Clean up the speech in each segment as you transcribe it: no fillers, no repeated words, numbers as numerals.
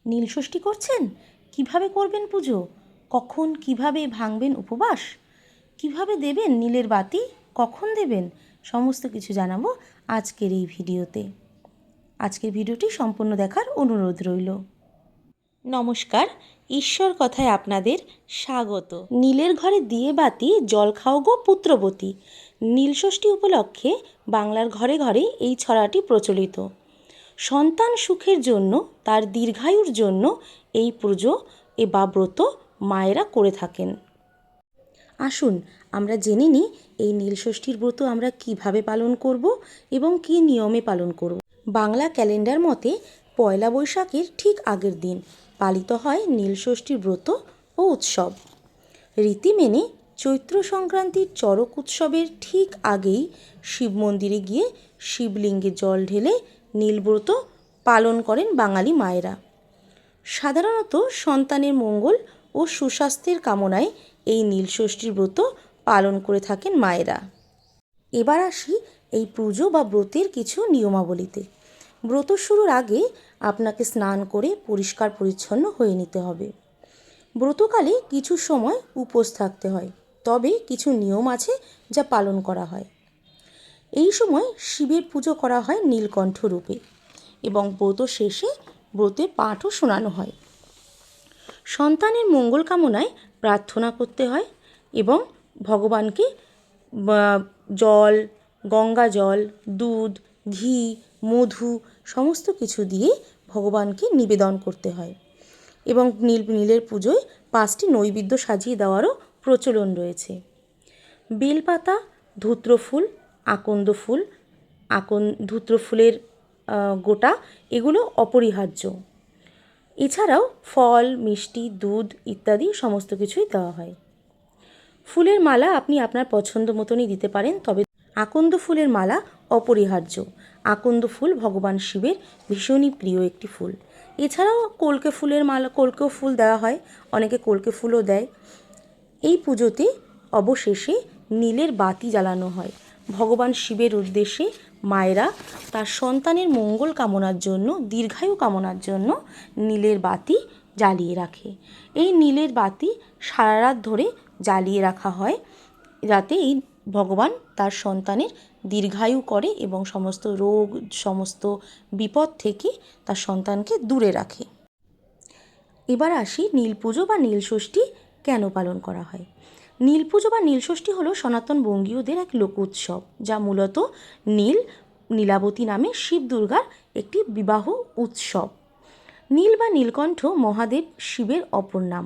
নীলষষ্ঠী করছেন? কিভাবে করবেন পুজো? কখন কিভাবে ভাঙবেন উপবাস? কিভাবে দেবেন নীলের বাতি? কখন দেবেন? সমস্ত কিছু জানাবো আজকের এই ভিডিওতে। আজকের ভিডিওটি সম্পূর্ণ দেখার অনুরোধ রইল। নমস্কার, ঈশ্বর কথায় আপনাদের স্বাগত। নীলের ঘরে দিয়ে বাতি জল খাও গো পুত্রবতী। নীলষষ্ঠী উপলক্ষে বাংলার ঘরে ঘরে এই ছড়াটি প্রচলিত। সন্তান সুখের জন্য, তার দীর্ঘায়ুর জন্য এই পুজো বা ব্রত মায়েরা করে থাকেন। আসুন আমরা জেনে নিই এই নীলষষ্ঠীর ব্রত আমরা কিভাবে পালন করব এবং কী নিয়মে পালন করব। বাংলা ক্যালেন্ডার মতে পয়লা বৈশাখের ঠিক আগের দিন পালিত হয় নীলষষ্ঠীর ব্রত ও উৎসব। রীতি মেনে চৈত্র সংক্রান্তির চড়ক উৎসবের ঠিক আগেই শিব মন্দিরে গিয়ে শিবলিঙ্গে জল ঢেলে নীলব্রত পালন করেন বাঙালি মায়েরা। সাধারণত সন্তানের মঙ্গল ও সুস্বাস্থ্যের কামনায় এই নীলষষ্ঠীর ব্রত পালন করে থাকেন মায়েরা। এবার আসি এই পুজো বা ব্রতের কিছু নিয়মাবলীতে। ব্রত শুরুর আগে আপনাকে স্নান করে পরিষ্কার পরিচ্ছন্ন হয়ে নিতে হবে। ব্রতকালে কিছু সময় উপোস থাকতে হয়, তবে কিছু নিয়ম আছে যা পালন করা হয়। এই সময় শিবের পুজো করা হয় নীলকণ্ঠ রূপে এবং ব্রত শেষে ব্রতের পাঠও শোনানো হয়। সন্তানের মঙ্গল কামনায় প্রার্থনা করতে হয় এবং ভগবানকে জল, গঙ্গা জল, দুধ, ঘি, মধু সমস্ত কিছু দিয়ে ভগবানকে নিবেদন করতে হয় এবং নীলের পুজোয় 5টি নৈবেদ্য সাজিয়ে দেওয়ারও প্রচলন রয়েছে। বেলপাতা, ধূত্রফুল, আকন্দ ফুল, ধূত্রফুলের গোটা এগুলো অপরিহার্য। এছাড়াও ফল, মিষ্টি, দুধ ইত্যাদি সমস্ত কিছুই দেওয়া হয়। ফুলের মালা আপনি আপনার পছন্দ মতনই দিতে পারেন, তবে আকন্দ ফুলের মালা অপরিহার্য। আকন্দ ফুল ভগবান শিবের ভীষণই প্রিয় একটি ফুল। এছাড়াও কলকে ফুলের মালা, কলকেও ফুল দেওয়া হয়, অনেকে কলকে ফুলও দেয়। এই পুজোতে অবশেষে নীলের বাতি জ্বালানো হয়। ভগবান শিবের উদ্দেশ্যে মায়েরা তার সন্তানের মঙ্গল কামনার জন্য, দীর্ঘায়ু কামনার জন্য নীলের বাতি জ্বালিয়ে রাখে। এই নীলের বাতি সারা রাত ধরে জ্বালিয়ে রাখা হয় যাতে এই ভগবান তার সন্তানের দীর্ঘায়ু করে এবং সমস্ত রোগ, সমস্ত বিপদ থেকে তার সন্তানকে দূরে রাখে। এবার আসি নীল পুজো বা নীলষষ্ঠী কেন পালন করা হয়। নীল পুজো বা নীলষষ্ঠী হলো সনাতন বঙ্গীয়দের এক লোক উৎসব, যা মূলত নীলাবতী নামে শিব দুর্গার একটি বিবাহ উৎসব। নীল বা নীলকণ্ঠ মহাদেব শিবের অপর নাম।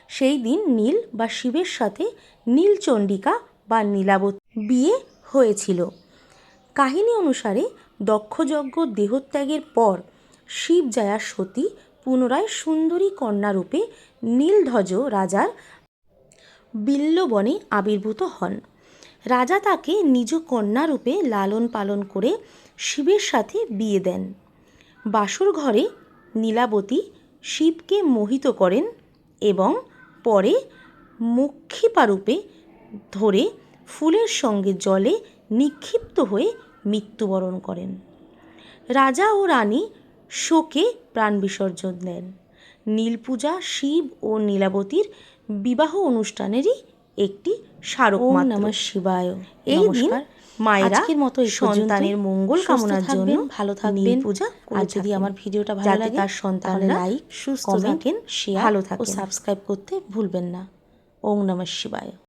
সেই দিন নীল বা শিবের সাথে নীলচণ্ডিকা বা নীলাবতী বিয়ে হয়েছিল। কাহিনী অনুসারে দক্ষযজ্ঞ দেহত্যাগের পর শিবজায়া সতী পুনরায় সুন্দরী কন্যারূপে নীলধ্বজ রাজার বিল্ববনে আবির্ভূত হন। রাজা তাকে নিজ কন্যারূপে লালন পালন করে শিবের সাথে বিয়ে দেন। বাসর ঘরে নীলাবতী শিবকে মোহিত করেন এবং পরে মক্ষিপারূপে ধরে ফুলের সঙ্গে জলে নিক্ষিপ্ত হয়ে মৃত্যুবরণ করেন। রাজা ও রানী শোকে প্রাণ বিসর্জন দেন। নীলপূজা শিব ও নীলাবতীর বিবাহ অনুষ্ঠানেরই একটি স্মারক মাত্র। ওম নমঃ শিবায়। এই দিন মায়েরা সন্তানের মঙ্গল কামনার জন্য ভালো থাকবেন পূজা। আর যদি আমার ভিডিওটা ভালো লাগে তার সন্তানের লাইক, সুস্থ থাকেন, শেয়ার ভালো থাকেন ও সাবস্ক্রাইব করতে ভুলবেন না। ওম নমঃ শিবায়।